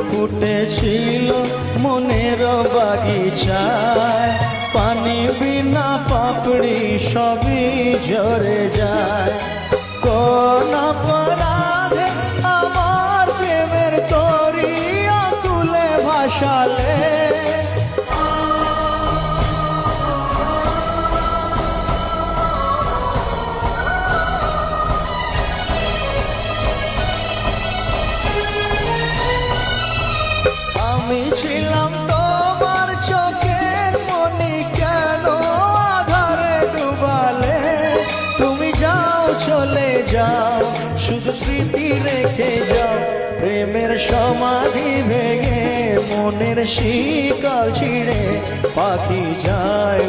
ফুটেছিল মনের বাগিচায়, পানি বিনা পাপড়ি সবই ঝরে যায়। কোন অপরাধে আমার প্রেমের তরি আকুলে ভাসালে, আমি ছিলাম তোমার চোখের মনি, কেন আধারে ডুবালে? তুমি যাও চলে যাও, শুধু স্মৃতি রেখে যাও। প্রেমের সমাধি ভেঙে মনের শিকল ছিঁড়ে পাখি যায়